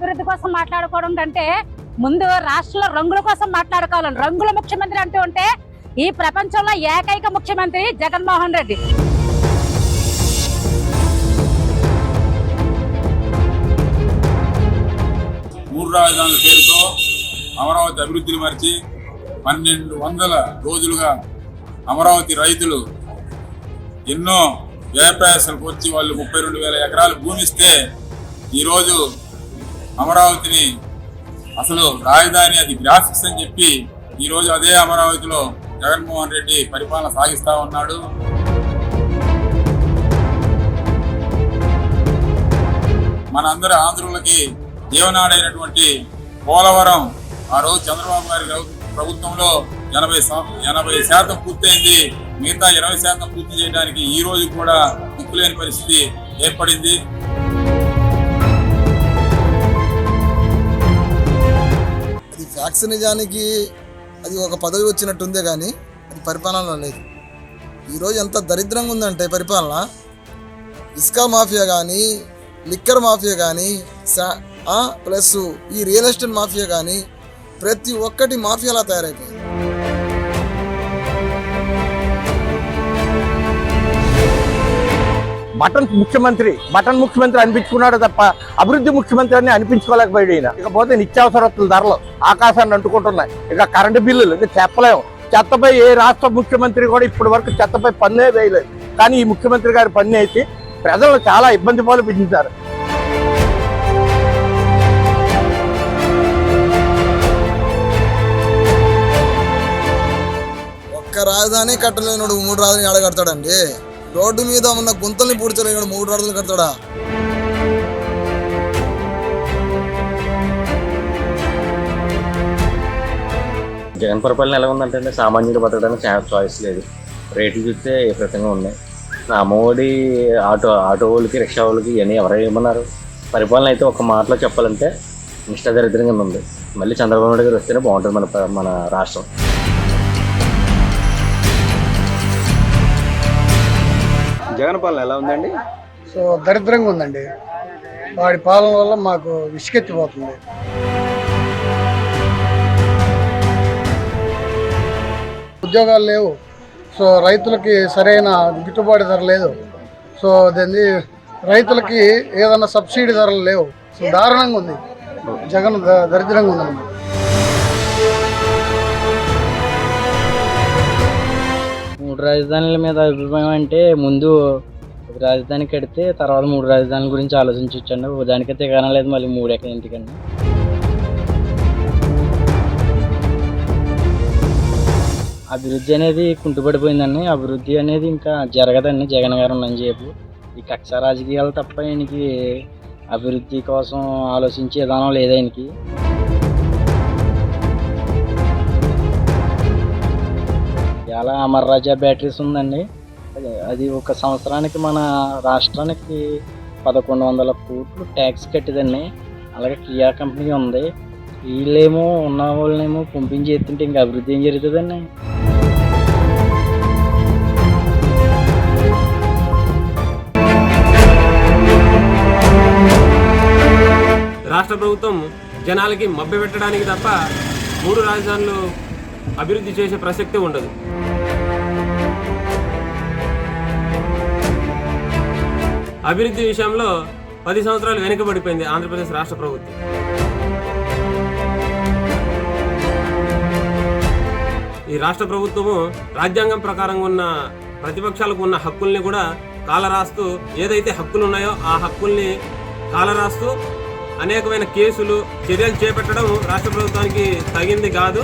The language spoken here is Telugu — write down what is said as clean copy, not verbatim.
అభివృద్ధి కోసం మాట్లాడుకోవడం కంటే ముందు రాష్ట్రంలో రంగుల కోసం మాట్లాడుకోవాలి. రంగుల ముఖ్యమంత్రి అంటూ ఉంటే ఈ ప్రపంచంలో ఏకైక ముఖ్యమంత్రి జగన్మోహన్ రెడ్డి. మూడు రాజధానుల పేరుతో అమరావతి అభివృద్ధిని మరిచి 1200 రోజులుగా అమరావతి రైతులు ఎన్నో వ్యయప్రయాసాలు కోర్చి వాళ్ళు 32,000 ఎకరాలు భూమి ఇస్తే ఈరోజు అమరావతిని అసలు రాజధాని అది గ్రాఫిక్స్ అని చెప్పి ఈరోజు అదే అమరావతిలో జగన్మోహన్ రెడ్డి పరిపాలన సాగిస్తా ఉన్నాడు. మనందరి ఆంధ్రులకి జీవనాడైనటువంటి పోలవరం ఆ రోజు చంద్రబాబు గారి ప్రభుత్వంలో 80% పూర్తయింది. మిగతా 20% పూర్తి చేయడానికి ఈ రోజు కూడా దిక్కులేని పరిస్థితి ఏర్పడింది. అది ఫ్యాక్స్ నిజానికి అది ఒక పదవి వచ్చినట్టుందే కానీ అది పరిపాలనలో లేదు. ఈరోజు ఎంత దరిద్రంగా ఉందంటే పరిపాలన, ఇసుక మాఫియా కానీ, లిక్కర్ మాఫియా కానీ, ప్లస్ ఈ రియల్ ఎస్టేట్ మాఫియా కానీ ప్రతి ఒక్కటి మాఫియాలా తయారైపోయింది. బటన్ ముఖ్యమంత్రి అనిపించుకున్నాడు తప్ప అభివృద్ధి ముఖ్యమంత్రి అని అనిపించుకోలేకపోయాడు ఈయన. ఇకపోతే నిత్యావసర వస్తువుల ధరలు ఆకాశాన్ని అంటుకుంటున్నాయి. ఇక కరెంటు బిల్లులు ఇక చెప్పలేము. చెత్తపై ఏ రాష్ట్ర ముఖ్యమంత్రి కూడా ఇప్పటి వరకు చెత్తపై పన్నే వేయలేదు. కానీ ఈ ముఖ్యమంత్రి గారి పన్ను వేసి ప్రజలు చాలా ఇబ్బంది పాలు పెంచారు. ఒక్క రాజధాని కట్టలేనుడు 3 రాజధాని ఆడ కడతాడండి. రోడ్డు మీద ఉన్న గుంతల్ని పూడ్చలేడు 3 రాజధానులు కడతాడా? జగన్ పరిపాలన ఎలా ఉందంటే సామాన్యుడు బతకడానికి చాయిస్ లేదు. రేట్లు చూస్తే విపరీతంగా ఉన్నాయి. అమ్మఒడి ఆటో వాళ్ళకి, రిక్షా వాళ్ళకి ఇవన్నీ ఎవరు ఏమన్నారు? పరిపాలన అయితే ఒక మాటలో చెప్పాలంటే నిష్ఠాదరిద్రంగా ఉంది. మళ్ళీ చంద్రబాబు నాయుడు గారు వస్తేనే బాగుంటుంది మన రాష్ట్రం. జగన్ పాలన ఎలా ఉందండి? సో దరిద్రంగా ఉందండి. వాడి పాలన వల్ల మాకు విసుకెత్తిపోతుంది. ఉద్యోగాలు లేవు. సో రైతులకి సరైన గిట్టుబాటు ధర లేదు. సో దాన్ని రైతులకి ఏదైనా సబ్సిడీ ధరలు లేవు. సో దారుణంగా ఉంది. జగన్ దరిద్రంగా ఉందండి. మూడు రాజధానుల మీద అభిప్రాయం అంటే ముందు ఒక రాజధాని కడితే తర్వాత 3 రాజధానుల గురించి ఆలోచించవచ్చండి. దానికైతే కానలేదు, మళ్ళీ 3 ఎక్కడ ఎందుకండి? అభివృద్ధి అనేది కుంటుపడిపోయిందండి. అభివృద్ధి అనేది ఇంకా జరగదండి జగన్ గారు ఉన్నని చెప్పు. ఈ కక్ష రాజకీయాలు తప్ప ఆయనకి అభివృద్ధి కోసం ఆలోచించే విధానం లేదు ఆయనకి. ఇలా అమర్ రాజా బ్యాటరీస్ ఉందండి. అది ఒక సంవత్సరానికి మన రాష్ట్రానికి 1100 కోట్లు ట్యాక్స్ కట్టిదండి. అలాగే కియా కంపెనీ ఉంది. వీళ్ళేమో ఉన్న వాళ్ళనేమో పంపించి ఎత్తుంటే ఇంకా అభివృద్ధి ఏం జరుగుతుందండి? రాష్ట్ర ప్రభుత్వం జనాలకి మభ్యపెట్టడానికి తప్ప 3 రాజధానులు అభివృద్ధి చేసే ప్రసక్తి ఉండదు. అభివృద్ధి విషయంలో 10 సంవత్సరాలు వెనుకబడిపోయింది ఆంధ్రప్రదేశ్ రాష్ట్ర ప్రభుత్వం. ఈ రాష్ట్ర ప్రభుత్వము రాజ్యాంగం ప్రకారంగా ఉన్న ప్రతిపక్షాలకు ఉన్న హక్కుల్ని కూడా కాలరాస్తూ, ఏదైతే హక్కులు ఉన్నాయో ఆ హక్కుల్ని కాలరాస్తూ అనేకమైన కేసులు, చర్యలు చేపట్టడం రాష్ట్ర ప్రభుత్వానికి తగింది కాదు.